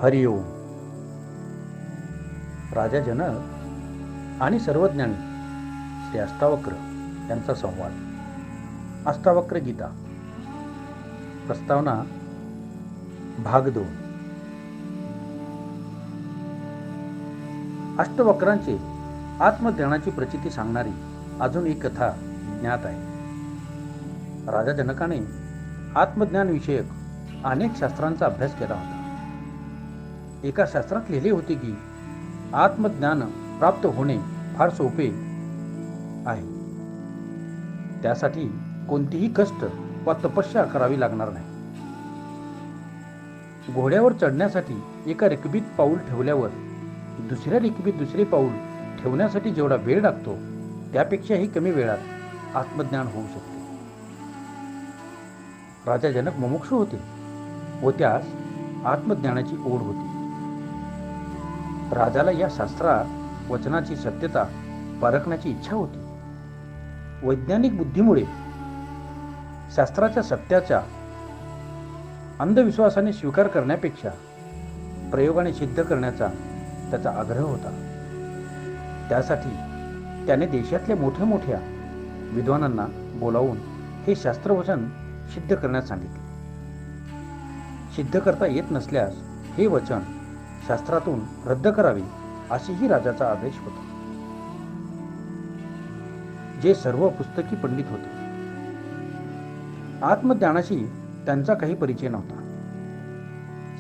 हरिओम. राजा जनक आणि सर्वज्ञानी श्री अष्टावक्र यांचा संवाद. अष्टावक्र गीता प्रस्तावना भाग 2. अष्टवक्रांचे आत्मज्ञानाची प्रचिती सांगणारी अजून एक कथा ज्ञात आहे. राजा जनकाने आत्मज्ञान विषयक अनेक शास्त्रांचा अभ्यास केला होता. एका शास्त्रात लिहिले होते की आत्मज्ञान प्राप्त होणे फार सोपे आहे. त्यासाठी कोणतीही कष्ट वा तपस्या करावी लागणार नाही. घोड्यावर चढण्यासाठी एका रिकबीत पाऊल ठेवल्यावर दुसऱ्या रिकबीत दुसरे पाऊल ठेवण्यासाठी जेवढा वेळ लागतो त्यापेक्षाही कमी वेळात आत्मज्ञान होऊ शकते. राजा जनक मुमुक्षु होते व त्यास आत्मज्ञानाची ओढ होती. राजाला या शास्त्रात वचनाची सत्यता परखण्याची इच्छा होती. वैज्ञानिक बुद्धीमुळे शास्त्राच्या सत्याचा अंधविश्वासाने स्वीकार करण्यापेक्षा प्रयोगाने सिद्ध करण्याचा त्याचा आग्रह होता. त्यासाठी त्याने देशातल्या मोठ्या मोठ्या विद्वानांना बोलावून हे शास्त्रवचन सिद्ध करण्यास सांगितले. सिद्ध करता येत नसल्यास हे वचन शास्त्रातून रद्द करावे असेही राजाचा आदेश होता. जे सर्व पुस्तकी पंडित होते. आत्मज्ञानाशी त्यांचा काही परिचय नव्हता.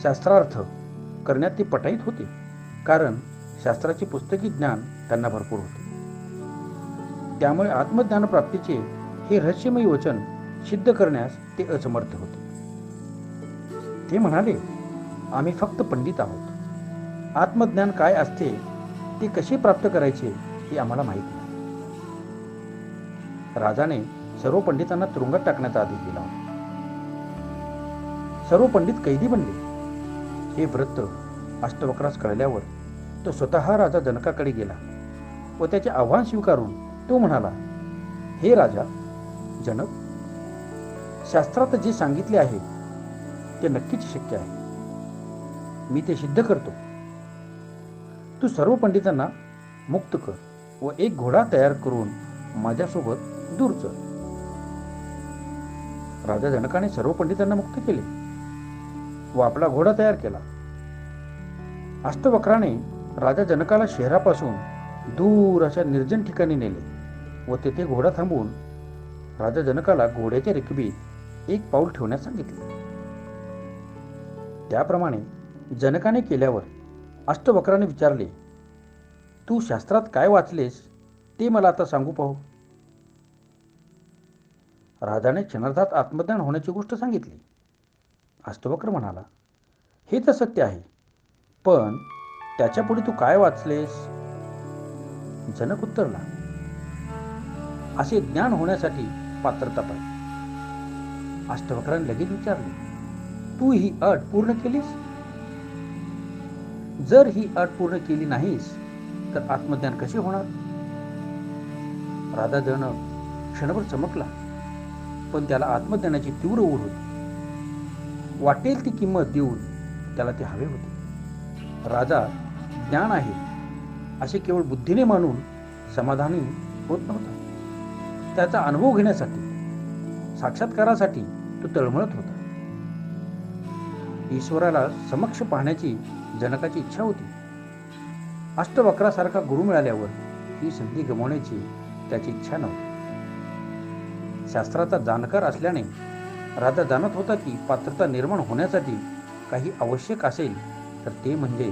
शास्त्रार्थ करण्यात ते पटाईत होते, कारण शास्त्राचे पुस्तकी ज्ञान त्यांना भरपूर होते. त्यामुळे आत्मज्ञान प्राप्तीचे हे रहस्यमय वचन सिद्ध करण्यास ते असमर्थ होते. ते म्हणाले, आम्ही फक्त पंडित आहोत. आत्मज्ञान काय असते, ते कसे प्राप्त करायचे हे आम्हाला माहीत नाही. राजाने सर्व पंडितांना तुरुंगात टाकण्याचा आदेश दिला. सर्व पंडित कैदी बनले. हे वृत्त अष्टवक्रास कळल्यावर तो स्वतः राजा जनकाकडे गेला व त्याचे आव्हान स्वीकारून तो म्हणाला, हे राजा जनक, शास्त्रात जे सांगितले आहे ते नक्कीच शक्य आहे. मी ते सिद्ध करतो. तू सर्व पंडितांना मुक्त कर व एक घोडा तयार करून माझ्यासोबत दूर चल. राजा जनकाने सर्व पंडितांना मुक्त केले व आपला घोडा तयार केला. अष्टवक्राने राजा जनकाला शहरापासून दूर अशा निर्जन ठिकाणी नेले व तेथे घोडा थांबवून राजा जनकाला घोड्याच्या रिकबीत एक पाऊल ठेवण्यास सांगितले. त्याप्रमाणे जनकाने केल्यावर अष्टवक्राने विचारले, तू शास्त्रात काय वाचलेस ते मला आता सांगू पाहू. राजाने क्षणार्धात आत्मज्ञान होण्याची गोष्ट सांगितली. अष्टवक्र म्हणाला, हे तर सत्य आहे, पण त्याच्या पुढे तू काय वाचलेस? जनक उत्तरला, असे ज्ञान होण्यासाठी पात्रता पाहिजे. अष्टवक्राने लगेच विचारले, तू ही अट पूर्ण केलीस? जर ही अट पूर्ण केली नाहीस तर आत्मज्ञान कसे होणार? राजा जनक क्षणभर चमकला, पण त्याला आत्मज्ञानाची तीव्र ओढ होती. वाटेल ती किंमत देऊन त्याला ते हवे होते. राजा ज्ञान आहे असे केवळ बुद्धीने मानून समाधानी होत नव्हता. त्याचा अनुभव घेण्यासाठी, साक्षात्कारासाठी तो तळमळत होता. ईश्वराला समक्ष पाहण्याची जनकाची इच्छा होती. अष्टवक्रासारखा गुरु मिळाल्यावर ही संधी गमावण्याची त्याची इच्छा नव्हती. शास्त्राचा जाणकार असल्याने राजा जाणत होता की पात्रता निर्माण होण्यासाठी काही आवश्यक असेल तर ते म्हणजे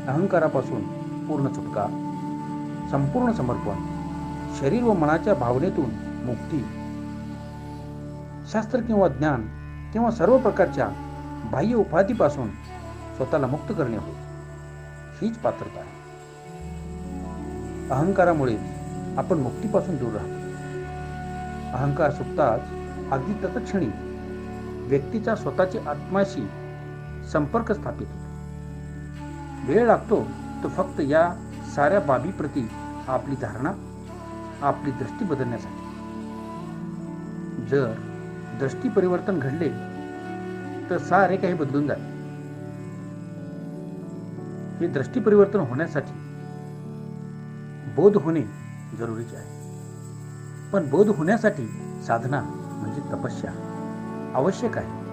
अहंकारापासून पूर्ण सुटका, संपूर्ण समर्पण, शरीर व मनाच्या भावनेतून मुक्ती. शास्त्र किंवा ज्ञान किंवा सर्व प्रकारच्या बाह्य उपाधीपासून स्वतःला मुक्त करणे होय. हीच पात्रता आहे. अहंकारामुळे आपण मुक्तीपासून दूर राहतो. अहंकार सुटताच अगदी तत्क्षणी व्यक्तीचा स्वतःच्या आत्म्याशी संपर्क स्थापित होतो. वेळ लागतो तो फक्त या साऱ्या बाबीप्रती आपली धारणा, आपली दृष्टी बदलण्यासाठी. जर दृष्टी परिवर्तन घडले तर सारे काही बदलून जाते. हे दृष्टी परिवर्तन होण्यासाठी बोध होणे जरुरीचे आहे. पण बोध होण्यासाठी साधना म्हणजे तपस्या आवश्यक आहे.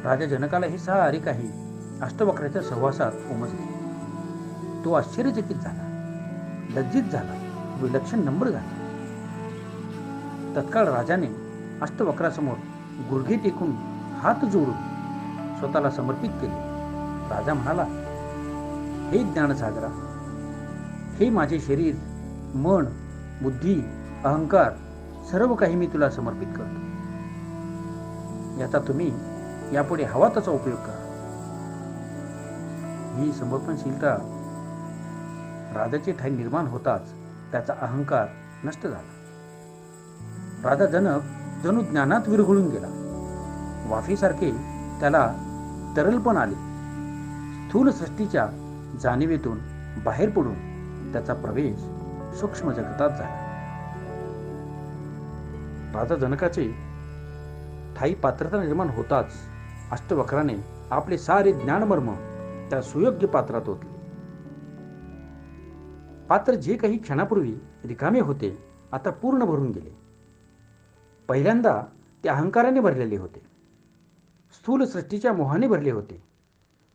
राजा जनकाला हे सारे काही अष्टवक्राच्या सहवासात उमजले. तो आश्चर्यचकित झाला, लज्जित झाला, विलक्षण नम्र झाला. तत्काळ राजाने अष्टवक्रासमोर गुडघे टेकून हात जोडून स्वतःला समर्पित केले. राजा म्हणाला, हे ज्ञानसागरा, हे माझे शरीर, मन, बुद्धी, अहंकार सर्व काही मी तुला समर्पित करतो. याचा तुम्ही यापुढे हवा तसा उपयोग करा. ही समर्पणशीलता राजाची ठाई निर्माण होताच त्याचा अहंकार नष्ट झाला. राजा जनक जणू ज्ञानात विरघळून गेला. वाफेसारखे त्याला तरलपण आले. स्थूल सृष्टीच्या जाणीवेतून बाहेर पडून त्याचा प्रवेश सूक्ष्म जगतात झाला. राजा जनकाचे ठाई पात्रता निर्माण होताच अष्टवक्राने आपले सारे ज्ञानमर्म त्या सुयोग्य पात्रात ओतले. पात्र जे काही क्षणापूर्वी रिकामे होते आता पूर्ण भरून गेले. पहिल्यांदा ते अहंकाराने भरलेले होते, स्थूल सृष्टीच्या मोहाने भरले होते,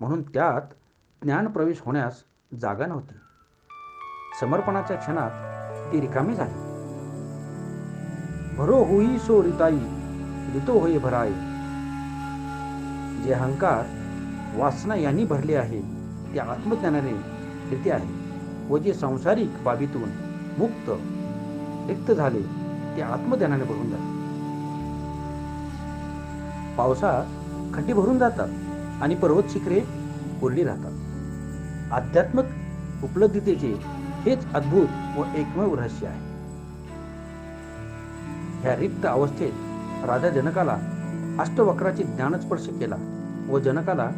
म्हणून त्यात ज्ञान प्रवेश होण्यास जागा नव्हती. समर्पणाच्या क्षणात ते रिकामे झाले. भरो होई सो रिताई, रितो होई भराई. जे अहंकार वासना यांनी भरले आहे ते आत्मज्ञानाने रिते आहे, व जे सांसारिक बाबीतून मुक्त रिक्त झाले ते आत्मज्ञानाने भरून जाते. पावसात खड्डे भरून जातात आणि पर्वत शिखरे कोरडी राहतात. आध्यात्मिक उपलब्धतेचे हेच अद्भुत व एकमेव रहस्य आहे. ह्या रिक्त अवस्थेत राजा जनकाला अष्टवक्राचे ज्ञान स्पर्श केला व जनकाला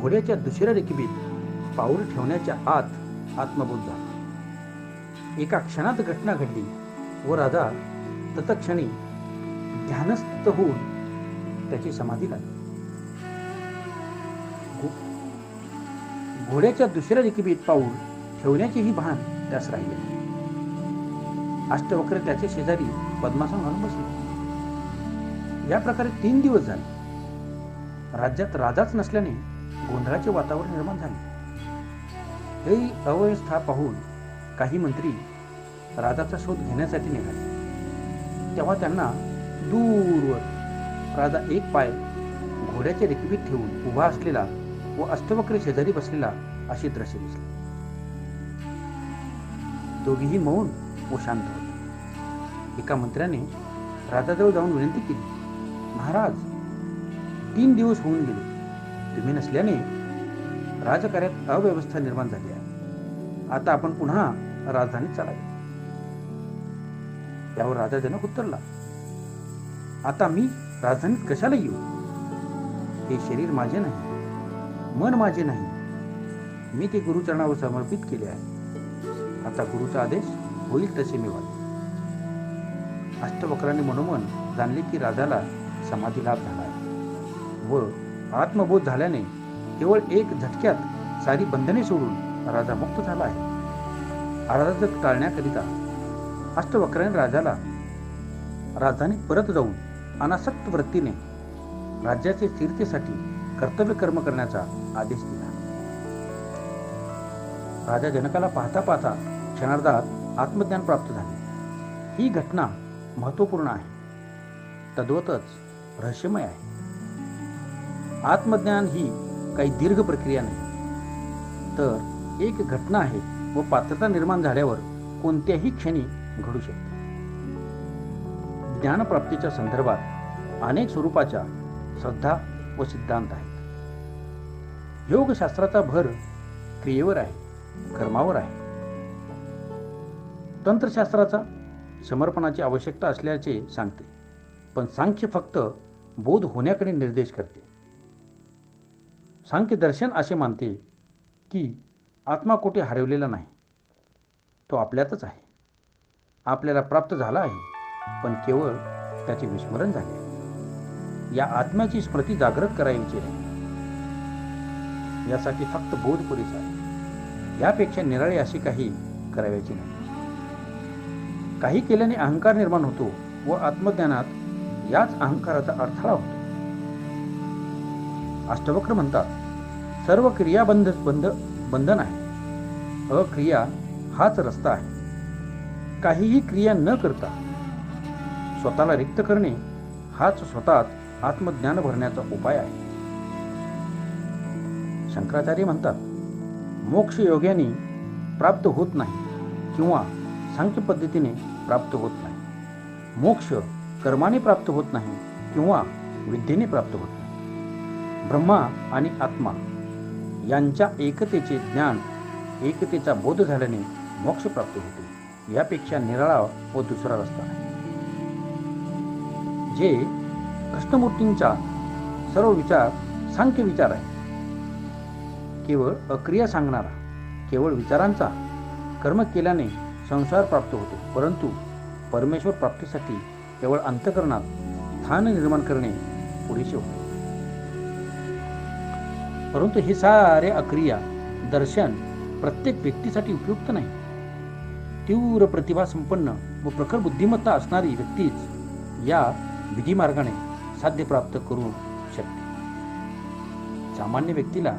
घोड्याच्या दुसऱ्या रेखीबीत पाऊल ठेवण्याच्या आत आत्मबोध झाला. एका क्षणात घटना घडली व राजा तत्क्षणी ध्यानस्थ होऊन त्याची समाधी लागली. घोड्याच्या दुसऱ्या रेखीबीत पाऊल ठेवण्याचेही भान त्यास राहिले. अष्टवक्र त्याच्या शेजारी पद्मासन घालून बसले. या प्रकारे 3 दिवस झाले. राज्यात राजाच नसल्याने गोंधळाचे वातावरण निर्माण झाले. ही अव्यवस्था पाहून काही मंत्री राजाचा शोध घेण्यासाठी निघाले. तेव्हा त्यांना दूरवर राजा एक पाय घोड्याच्या रेखीबीत ठेवून उभा असलेला व अष्टवक्र शेजारी बसलेला असे दृश्य दिसले. दोघेही मौन व शांत होते. एका मंत्र्याने राजाजवळ जाऊन विनंती केली, महाराज, 3 दिवस होऊन गेले. तुम्ही नसल्याने राजकार्यात अव्यवस्था निर्माण झाली आहे. आता आपण पुन्हा राजधानीत चालावे. त्यावर राजा जनक उत्तरला, आता मी राजधानीत कशाला येऊ? हे शरीर माझे नाही, मन माझे नाही. मी ते गुरुचरणावर समर्पित केले आहे. आता गुरुचा आदेश होईल तसे मी वागेन. अष्टवक्राने मनोमन जाणले की राजाला समाधी लाभ झाला आहे व आत्मबोध झाल्याने केवळ एक झटक्यात सारी बंधने सोडून राजा मुक्त झाला आहे. अराजक टाळण्याकरिता अष्टवक्राने राजाला राजधानीत परत जाऊन अनासक्त वृत्तीने राज्याच्या स्थिरतेसाठी कर्तव्य कर्म करण्याचा आदेश दिला. राजा जनकाला पाहता पाहता क्षणार्धात आत्मज्ञान प्राप्त झाले. ही घटना महत्वपूर्ण आहे, तद्वतच रहस्यमय आहे. आत्मज्ञान ही काही दीर्घ प्रक्रिया नाही, तर एक घटना आहे व पात्रता निर्माण झाल्यावर कोणत्याही क्षणी घडू शकते. ज्ञानप्राप्तीच्या संदर्भात अनेक स्वरूपाच्या श्रद्धा व सिद्धांत आहेत. योगशास्त्राचा भर क्रियेवर आहे, कर्मावर आहे. तंत्रशास्त्राचा समर्पणाची आवश्यकता असल्याचे सांगते, पण सांख्य फक्त बोध होण्याकडे निर्देश करते. सांख्य दर्शन असे मानते की आत्मा कोठे हरवलेला नाही, तो आपल्यातच आहे. आपल्याला प्राप्त झाला आहे, पण केवळ त्याचे विस्मरण झाले. या आत्म्याची स्मृती जागृत करायची आहे. यासाठी फक्त बोध पुरेसा आहे. यापेक्षा निराळी अशी काही करावयाची नाही. काही केल्याने अहंकार निर्माण होतो व आत्मज्ञानात याच अहंकाराचा अडथळा होतो. अष्टवक्र म्हणतात, सर्व क्रिया बंधन आहे. अक्रिया हाच रस्ता आहे. काहीही क्रिया न करता स्वतःला रिक्त करणे हाच स्वतःच आत्मज्ञान भरण्याचा उपाय आहे. शंकराचार्य म्हणतात, मोक्ष योग्याने प्राप्त होत नाही किंवा सांख्य पद्धतीने प्राप्त होत नाही. मोक्ष कर्माने प्राप्त होत नाही किंवा विद्येने प्राप्त होत नाही. ब्रह्मा आणि आत्मा यांच्या एकतेचे ज्ञान, एकतेचा बोध झाल्याने मोक्ष प्राप्त होते. यापेक्षा निराळा व दुसरा रस्ता आहे. जे कृष्णमूर्तींचा सर्व विचार सांख्य विचार आहे. केवळ अक्रिया सांगणारा, केवळ विचारांचा. कर्म केल्याने संसार प्राप्त होतो, परंतु परमेश्वर प्राप्तीसाठी केवळ अंतःकरणात स्थान निर्माण करणे पुरेसे होते. परंतु हे सारे अक्रिया दर्शन प्रत्येक व्यक्तीसाठी उपयुक्त नाही. तीव्र प्रतिभा संपन्न व प्रखर बुद्धिमत्ता असणारी व्यक्तीच या विधिमार्गाने साध्य प्राप्त करू शकते. सामान्य व्यक्तीला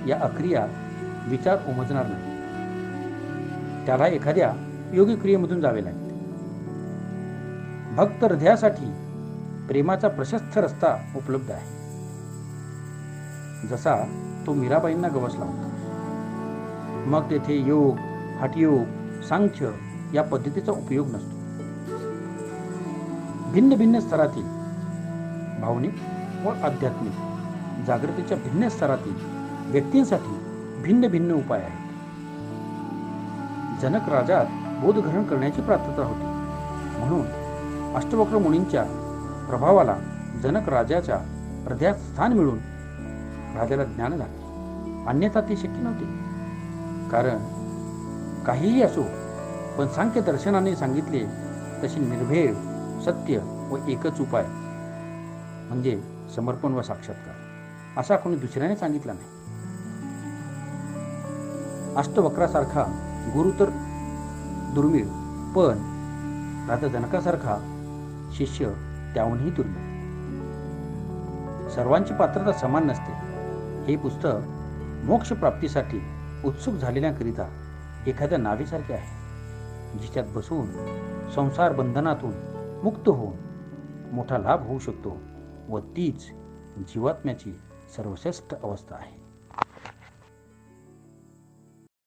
या अक्रिया विचार उमजणार नाही. त्याला एखाद्या योगी क्रियेमधून जावे लागते. भक्त हृदयासाठी प्रेमाचा प्रशस्त रस्ता उपलब्ध आहे. जसा तो मीराबाईंना गवसला होता. मग तेथे योग, हठयोग, सांख्य या पद्धतीचा उपयोग नसतो. भिन्न भिन्न स्तरातील भावनिक व आध्यात्मिक जागृतीच्या भिन्न स्तरातील व्यक्तींसाठी भिन्न भिन्न उपाय आहेत. जनक राजात बोधग्रहण करण्याची पात्रता होती, म्हणून अष्टवक्र मुनींच्या प्रभावाला जनक राजाच्या हृदयात स्थान मिळून राजाला ज्ञान झाले. अन्यथा ते शक्य नव्हते. कारण काहीही असो, पण सांख्य दर्शनाने सांगितले तशी निर्भेळ सत्य व एकच उपाय म्हणजे समर्पण व साक्षात्कार, असा कोणी दुसऱ्याने सांगितला नाही. अष्टवक्रासारखा गुरु तर दुर्मिळ, पण राजा जनकासारखा शिष्य त्याहूनही दुर्मिळ. सर्वांची पात्रता समान नसते. हे पुस्तक मोक्ष प्राप्तीसाठी उत्सुक झालेल्यांकरिता एखाद्या नावेसारखे आहे, जिच्यात बसून संसार बंधनातून मुक्त होऊन मोठा लाभ होऊ शकतो व तीच जीवात्म्याची सर्वश्रेष्ठ अवस्था आहे.